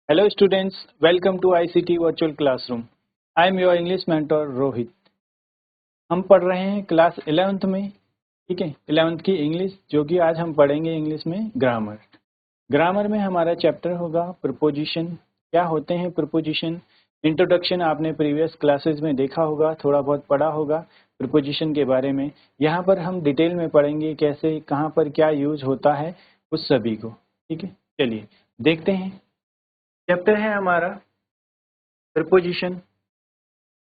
Hello students, welcome to ICT Virtual Classroom. I am your English mentor Rohit. हम पढ़ रहे हैं क्लास 11th में, ठीक है, 11th की इंग्लिश, जो कि आज हम पढ़ेंगे इंग्लिश में ग्रामर. ग्रामर में हमारा चैप्टर होगा प्रपोजिशन. क्या होते हैं प्रपोजिशन? इंट्रोडक्शन आपने प्रीवियस क्लासेस में देखा होगा, थोड़ा बहुत पढ़ा होगा प्रपोजिशन के बारे में. यहाँ पर हम डिटेल में पढ़ेंगे कैसे, कहाँ पर क्या यूज होता है उस सभी को. ठीक है, चलिए देखते हैं. चैप्टर है हमारा प्रपोजिशन.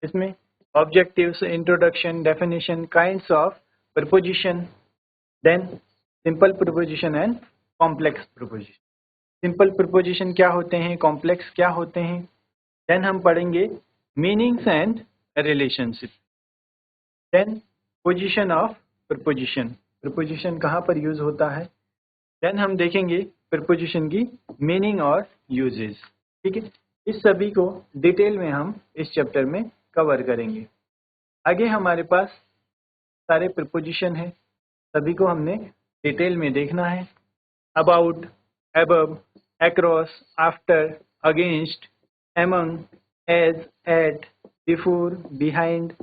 इसमें objectives, introduction, definition, kinds of preposition, then simple preposition and complex preposition. Simple preposition क्या होते हैं, कॉम्प्लेक्स क्या होते हैं, देन हम पढ़ेंगे meanings and relationship, then position of preposition, preposition कहाँ पर यूज होता है, देन हम देखेंगे प्रपोजिशन की मीनिंग और यूजेस. ठीक है, इस सभी को डिटेल में हम इस चैप्टर में कवर करेंगे. आगे हमारे पास सारे प्रपोजिशन हैं, सभी को हमने डिटेल में देखना है. About, above, across, after, against, among, as, at, before, behind,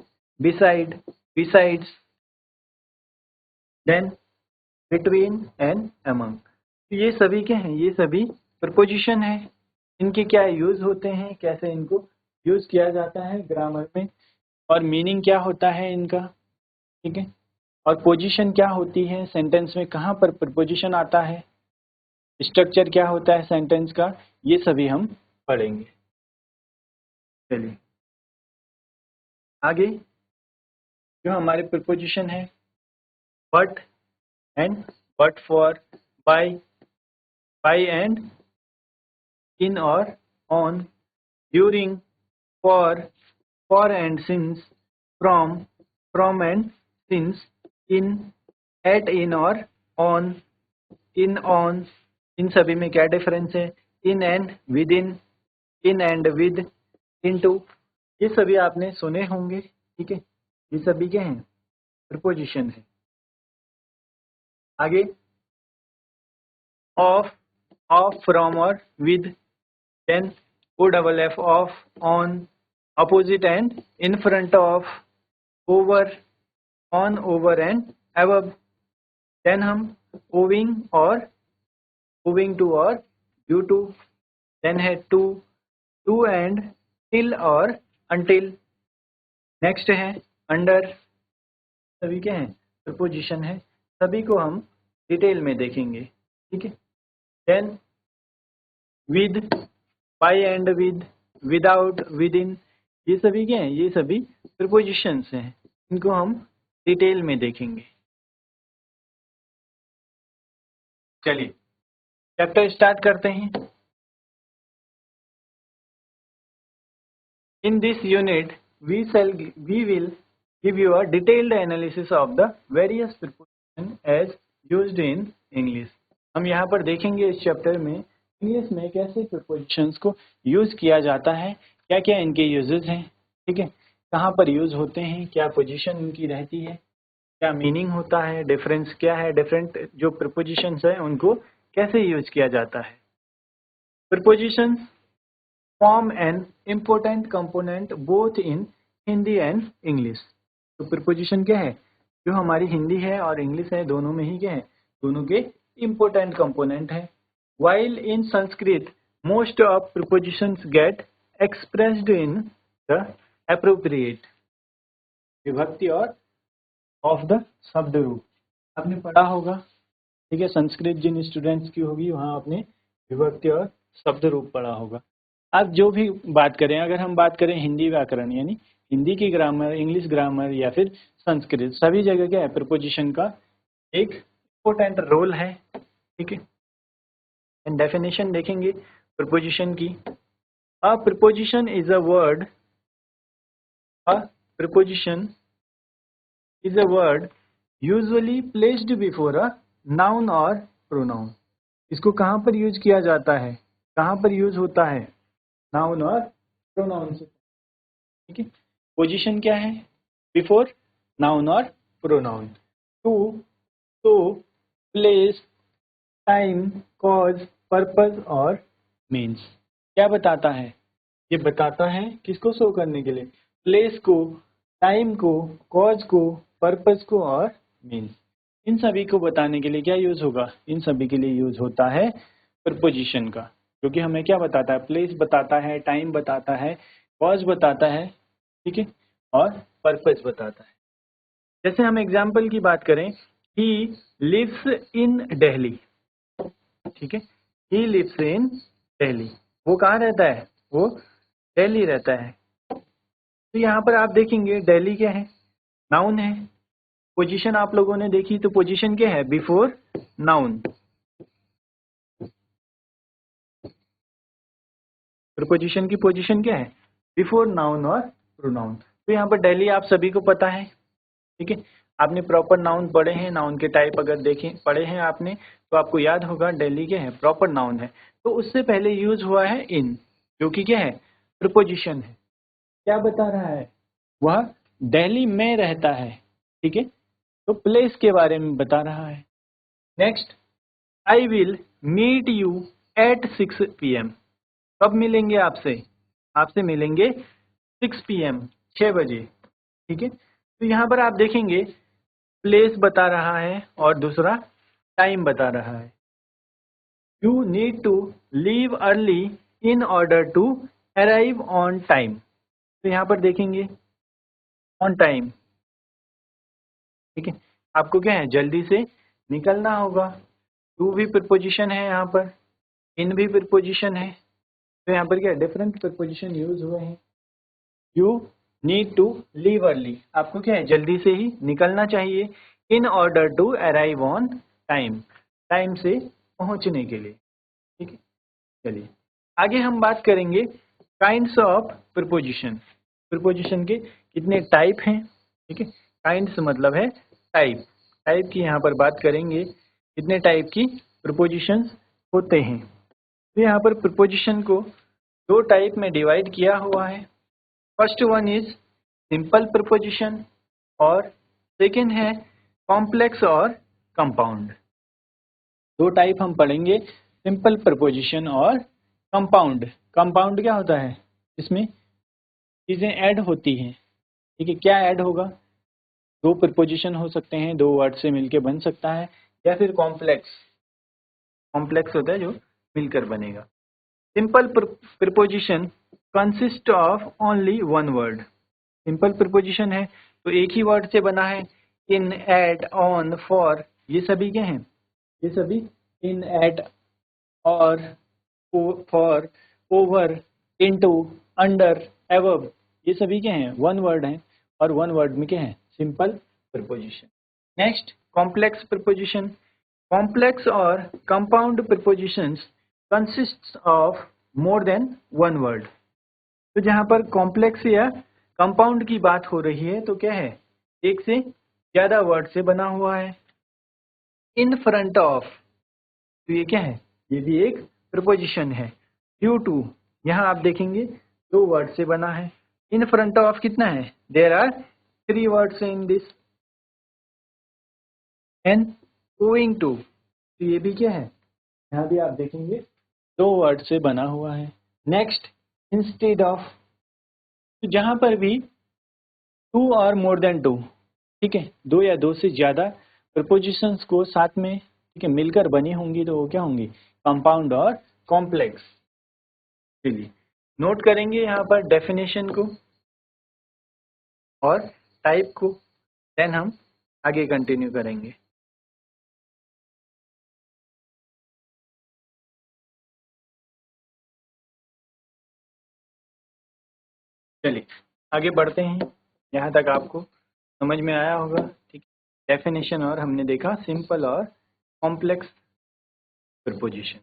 beside, besides, then between and among. ये सभी क्या हैं, ये सभी प्रपोजिशन हैं. इनके क्या यूज होते हैं, कैसे इनको यूज किया जाता है ग्रामर में, और मीनिंग क्या होता है इनका. ठीक है, और पोजीशन क्या होती है सेंटेंस में, कहाँ पर प्रपोजिशन आता है, स्ट्रक्चर क्या होता है सेंटेंस का, ये सभी हम पढ़ेंगे. चलिए आगे जो हमारे प्रपोजिशन है, but and but for, by and in और on, during, for and since, from and since, in, at, in और ऑन, इन, ऑन, इन सभी में क्या डिफरेंस है, in and with in and with, into, ये सभी आपने सुने होंगे. ठीक है, ये सभी क्या हैं, प्रपोजिशन है. आगे ऑफ, फ्रॉम और with, then O double F, off, on, opposite and in front of, over, on, over and above, then हम ओविंग और ओविंग टू और ड्यू टू, देन है टू एंड टिल और अंटिल, नेक्स्ट है under. सभी क्या हैं, प्रपोजिशन है. सभी को हम डिटेल में देखेंगे. ठीक है, then with, by and with, without, within, ये सभी क्या हैं, ये सभी प्रपोजिशंस हैं. इनको हम डिटेल में देखेंगे. चलिए चैप्टर स्टार्ट करते हैं. In this unit, we will give you a detailed analysis of the various prepositions as used in English. हम यहाँ पर देखेंगे इस चैप्टर में इंग्लिश में कैसे prepositions को यूज किया जाता है, क्या क्या इनके यूजेस हैं. ठीक है, कहाँ पर यूज होते हैं, क्या पोजीशन इनकी रहती है, क्या मीनिंग होता है, डिफरेंस क्या है, डिफरेंट जो prepositions है उनको कैसे यूज किया जाता है. Prepositions form an important component both in Hindi and English. तो प्रीपोजिशन क्या है, जो हमारी हिंदी है और इंग्लिश है दोनों में ही क्या है, दोनों के इम्पोर्टेंट कंपोनेंट है. While in Sanskrit most of prepositions get expressed in the appropriate, vibhakti और ऑफ द शब्द रूप आपने पढ़ा होगा. ठीक है, संस्कृत जिन स्टूडेंट्स की होगी वहाँ आपने विभक्ति और शब्द रूप पढ़ा होगा. आप जो भी बात करें, अगर हम बात करें हिंदी व्याकरण यानी हिंदी की ग्रामर, इंग्लिश ग्रामर या फिर संस्कृत, सभी जगह क्या है, प्रपोजिशन का एक इम्पोर्टेंट रोल है. ठीक है, एंड डेफिनेशन देखेंगे प्रपोजिशन की. A preposition is a word, a preposition is a word usually placed before a noun और प्रोनाउन. इसको कहाँ पर यूज किया जाता है, कहाँ पर यूज होता है, नाउन और प्रोनाउन से. ठीक है, पोजीशन क्या है, बिफोर नाउन और प्रोनाउन. टू, तो, प्लेस, टाइम, कॉज, पर्पस और मीन्स. क्या बताता है? ये बताता है किसको शो करने के लिए? प्लेस को, टाइम को, कॉज को, पर्पस को और मीन्स। इन सभी को बताने के लिए क्या यूज होगा? इन सभी के लिए यूज होता है प्रपोजिशन का, क्योंकि हमें क्या बताता है? प्लेस बताता है, टाइम बताता है, कॉज बताता है, ठीक है, और पर्पस बताता है। जैसे हम एग्जाम्पल की बात करें, ही लिव्स इन दिल्ली, ठीक है, ही लिव्स इन दिल्ली, वो कहाँ रहता है? वो दिल्ली रहता है। तो यहाँ पर आप देखेंगे दिल्ली क्या है? नाउन है। पोजीशन आप लोगों ने देखी, तो पोजीशन क्या है? Before noun. प्रीपोजिशन की पोजीशन क्या है? बिफोर नाउन और प्रोनाउन। तो यहाँ पर दिल्ली आप सभी को पता है, ठीक है, आपने प्रॉपर नाउन पढ़े हैं, नाउन के टाइप अगर देखें पढ़े हैं आपने तो आपको याद होगा दिल्ली क्या है? प्रॉपर नाउन है। तो उससे पहले यूज हुआ है इन, जो कि क्या है? प्रीपोजिशन है। क्या बता रहा है? वह दिल्ली में रहता है, ठीक है, तो प्लेस के बारे में बता रहा है। Next, I will meet you at 6 PM। कब मिलेंगे आपसे? आपसे मिलेंगे 6 PM, 6 बजे, ठीक है। तो यहाँ पर आप देखेंगे प्लेस बता रहा है और दूसरा टाइम बता रहा है। You need to leave early in order to arrive on time. तो यहाँ पर देखेंगे ऑन टाइम, ठीक है, आपको क्या है? जल्दी से निकलना होगा। टू भी प्रीपोजिशन है यहाँ पर, इन भी प्रीपोजिशन है, तो यहाँ पर क्या डिफरेंट प्रीपोजिशन यूज हुए हैं। You need to leave early, आपको क्या है? जल्दी से ही निकलना चाहिए। In order to arrive on time, time से पहुंचने के लिए, ठीक है। चलिए आगे हम बात करेंगे काइंड्स ऑफ प्रीपोजिशन। प्रीपोजिशन के कितने टाइप हैं, ठीक है। काइंड्स मतलब है टाइप, टाइप की यहाँ पर बात करेंगे, कितने टाइप की प्रीपोजिशन होते हैं। तो यहाँ पर प्रीपोजिशन को दो टाइप में डिवाइड किया हुआ है। First one is simple preposition और सेकेंड है कॉम्प्लेक्स और कंपाउंड। दो टाइप हम पढ़ेंगे, सिंपल प्रीपोजिशन और कंपाउंड। कंपाउंड क्या होता है? इसमें चीजें ऐड होती हैं, ठीक है। क्या ऐड होगा? दो प्रीपोजिशन हो सकते हैं, दो वर्ड से मिलके बन सकता है, या फिर कॉम्प्लेक्स, कॉम्प्लेक्स होता है जो मिलकर बनेगा। Simple preposition consist of only one word. Simple preposition है तो एक ही वर्ड से बना है। इन, एट, ऑन, फॉर, ये सभी क्या हैं? ये सभी इन, एट, और, for, over, into, under, above, ये सभी क्या हैं? वन वर्ड हैं, और वन वर्ड में क्या है? Simple preposition. Next, complex preposition. Complex और compound prepositions consists of more than one word. तो जहां पर कॉम्प्लेक्स या कंपाउंड की बात हो रही है तो क्या है? एक से ज्यादा वर्ड से बना हुआ है। इन फ्रंट ऑफ, तो ये क्या है? ये भी एक प्रीपोजिशन है। ड्यू टू, यहाँ आप देखेंगे दो वर्ड से बना है। इन फ्रंट ऑफ कितना है? There are 3 words in this. And owing to, तो ये भी क्या है? यहाँ भी आप देखेंगे दो वर्ड से बना हुआ है। नेक्स्ट, इंस्टेड ऑफ, तो जहां पर भी टू और मोर देन टू, ठीक है, दो या दो से ज्यादा प्रपोजिशंस को साथ में, ठीक है, मिलकर बनी होंगी तो वो क्या होंगी? कंपाउंड और कॉम्प्लेक्स। चलिए नोट करेंगे यहाँ पर डेफिनेशन को और टाइप को, देन हम आगे कंटिन्यू करेंगे। चलिए आगे बढ़ते हैं। यहाँ तक आपको समझ में आया होगा, ठीक। डेफिनेशन और हमने देखा सिंपल और कॉम्प्लेक्स प्रपोजिशन।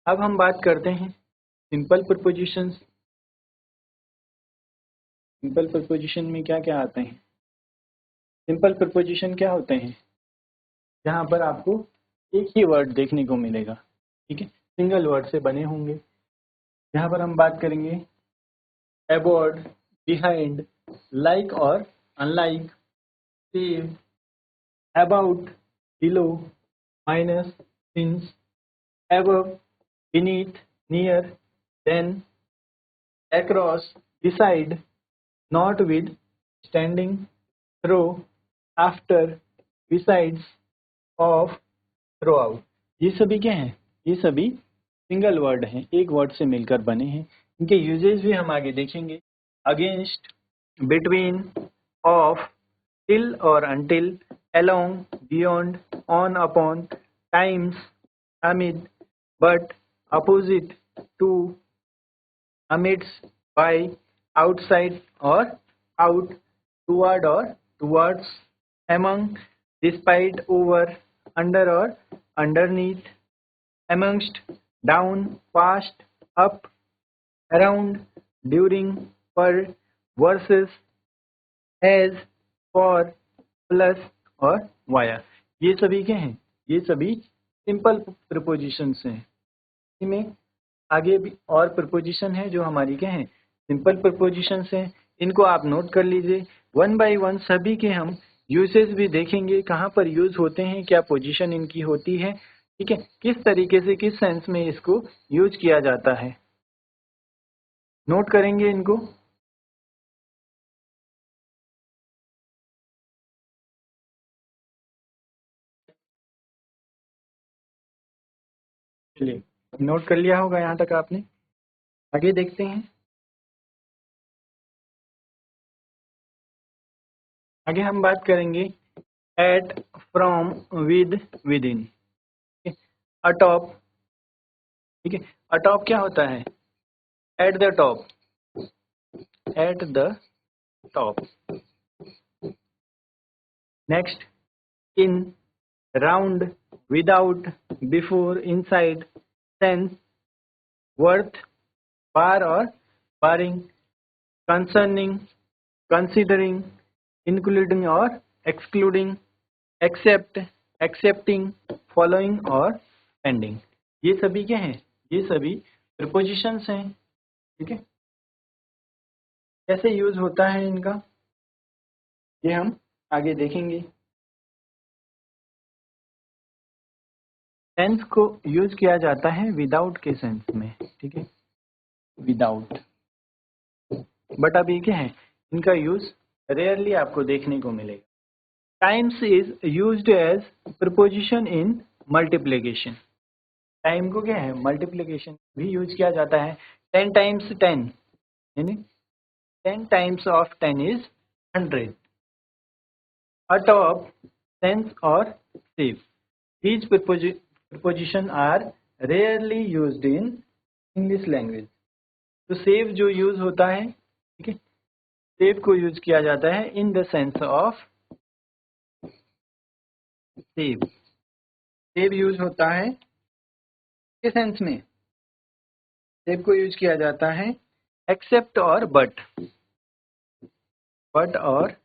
अब हम बात करते हैं सिंपल प्रपोजिशंस। सिंपल प्रपोजिशन में क्या क्या आते हैं? सिंपल प्रपोजिशन क्या होते हैं? जहाँ पर आपको एक ही वर्ड देखने को मिलेगा, ठीक है, सिंगल वर्ड से बने होंगे। यहाँ पर हम बात करेंगे अबॉर्ड, बिहाइंड, लाइक और unlike, save, about, below, minus, since, above, beneath, near, then, across, beside, not with, standing, through, after, besides, of, throughout। ये सभी क्या हैं? ये सभी सिंगल वर्ड हैं, एक वर्ड से मिलकर बने हैं। इनके यूजेस भी हम आगे देखेंगे। Against, between, of, till or until, along, beyond, on, upon, times, amid, but, opposite, to, amidst, by, outside or out, toward or towards, among, despite, over, under or underneath, amongst, down, past, up, around, during, per, versus, as, for, plus और via. ये सभी क्या हैं? ये सभी simple prepositions हैं। इनमें आगे भी और प्रीपोजिशन है जो हमारी क्या हैं? सिंपल प्रीपोजिशंस हैं। इनको आप नोट कर लीजिए। वन बाय वन सभी के हम यूसेस भी देखेंगे, कहाँ पर यूज होते हैं, क्या पोजीशन इनकी होती है, ठीक है, किस तरीके से, किस सेंस में इसको यूज किया जाता है, नोट करेंगे इनको। चलिए, नोट कर लिया होगा यहाँ तक आपने। आगे देखते हैं। आगे हम बात करेंगे at, from, with, within, atop, ठीक है। अटॉप क्या होता है? At the top, at the top. Next, in, round, without, before, inside, sans, worth, bar और बारिंग, कंसर्निंग, कंसिडरिंग, इंक्लूडिंग और एक्सक्लूडिंग, एक्सेप्ट, एक्सेप्टिंग, फॉलोइंग और पेंडिंग। ये सभी क्या हैं? ये सभी प्रीपोजिशंस हैं, ठीक है। कैसे यूज होता है इनका, ये हम आगे देखेंगे। सेंस को यूज किया जाता है विदाउट के सेंस में, ठीक है, विदाउट। बट अब ये क्या है? इनका यूज रेयरली आपको देखने को मिलेगा। Times is used as preposition in multiplication. Time को क्या है? मल्टीप्लिकेशन भी यूज किया जाता है। 10 टाइम्स 10 यानी 10 times of 10 is 100। Atop, sans और save, these preposition are rarely used in English language। तो सेव जो यूज होता है, ठीक है, सेव को यूज किया जाता है in the sense of save. Save use होता है किस सेंस में? सेव को यूज किया जाता है एक्सेप्ट और बट, बट और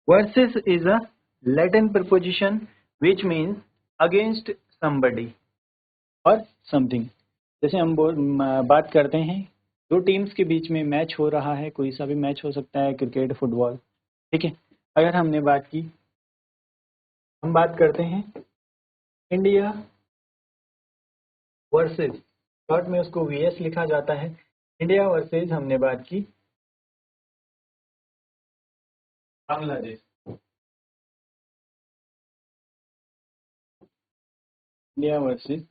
versus is a Latin preposition which means against somebody or something। जैसे हम बात करते हैं दो टीम्स के बीच में मैच हो रहा है, कोई सा भी मैच हो सकता है, क्रिकेट, फुटबॉल, ठीक है। अगर हमने बात की, हम बात करते हैं इंडिया वर्सेस, शॉर्ट में उसको वीएस लिखा जाता है। इंडिया वर्सेस हमने बात की बांग्लादेश, इंडिया वर्सेस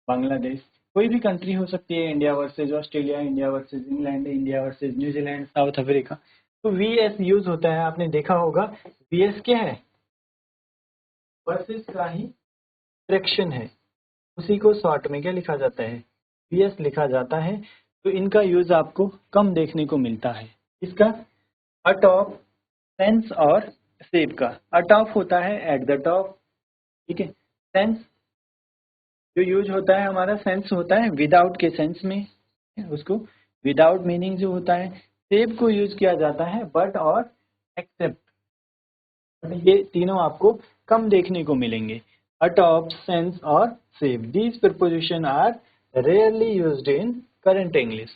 बांग्लादेश। कोई भी कंट्री हो सकती है, India versus Australia, India versus England, India versus New Zealand, south Africa. तो वीएस यूज होता है, आपने देखा होगा। वीएस क्या है? वर्सेस का ही फ्रैक्शन है, उसी को शॉर्ट में क्या लिखा जाता है? वीएस लिखा जाता है। तो इनका यूज आपको कम देखने को मिलता है। इसका अटॉप, सेंस और सेव का। अटॉप होता है एट द टॉप, ठीक है। सेंस जो यूज होता है हमारा, सेंस होता है विदाउट के सेंस में, उसको विदाउट मीनिंग जो होता है। सेव को यूज किया जाता है बट और एक्सेप्ट। ये तीनों आपको कम देखने को मिलेंगे, अटॉप, सेंस और save. These prepositions are rarely used in current English.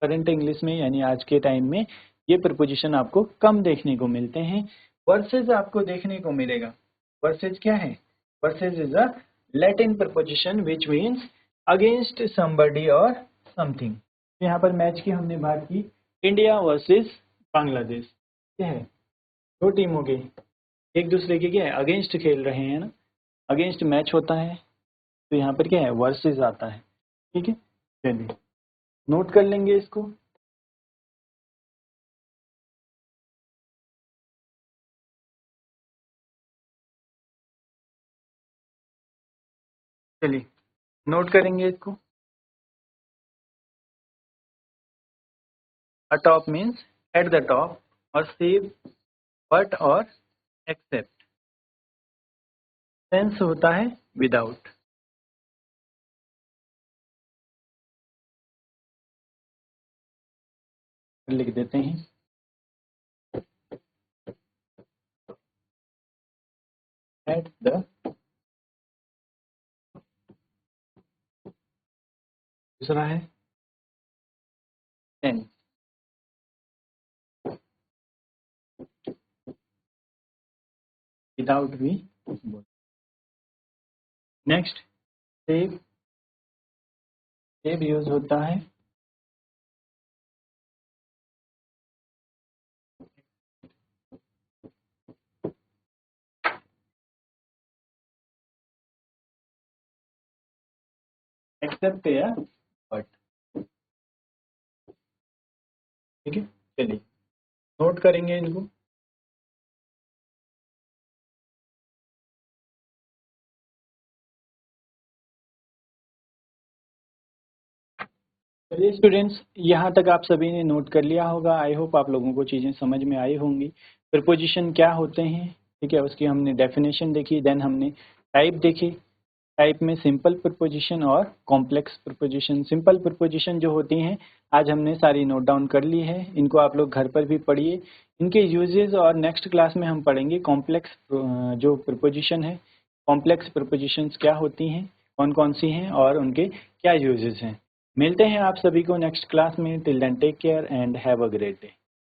Current English में यानी आज के टाइम में ये प्रीपोजिशन आपको कम देखने को मिलते हैं। वर्सेज आपको देखने को मिलेगा। वर्सेज क्या है? Versus is a Latin preposition which means against somebody or something. यहाँ पर मैच की हमने बात की इंडिया वर्सेस बांग्लादेश, क्या है, दो टीमों के एक दूसरे के क्या है अगेंस्ट खेल रहे हैं ना, अगेंस्ट मैच होता है, तो यहाँ पर क्या है वर्सेस आता है। ठीक है, चलिए नोट कर लेंगे इसको। चलिए नोट करेंगे इसको। Atop means eight the top, और सेव बट और एक्सेप्ट। सेंस होता है विदाउट। लिख देते हैं एट द, दूसरा है सेंस, विदाउट भी बोल। नेक्स्ट सेव, सेव यूज होता है एक्सेप्ट या बट। ठीक है, चलिए नोट करेंगे इनको। चलिए स्टूडेंट्स, यहाँ तक आप सभी ने नोट कर लिया होगा। आई होप आप लोगों को चीज़ें समझ में आई होंगी। प्रीपोजिशन क्या होते हैं, ठीक है, उसकी हमने डेफिनेशन देखी, देन हमने टाइप देखे। टाइप में सिंपल प्रीपोजिशन और कॉम्प्लेक्स प्रीपोजिशन। सिंपल प्रीपोजिशन जो होती हैं आज हमने सारी नोट डाउन कर ली है, इनको आप लोग घर पर भी पढ़िए, इनके यूजेस, और नेक्स्ट क्लास में हम पढ़ेंगे कॉम्प्लेक्स जो प्रीपोजिशन है, कॉम्प्लेक्स प्रीपोजिशंस क्या होती हैं, कौन कौन सी हैं और उनके क्या यूजेस हैं। मिलते हैं आप सभी को नेक्स्ट क्लास में। Till then take care and have a great day.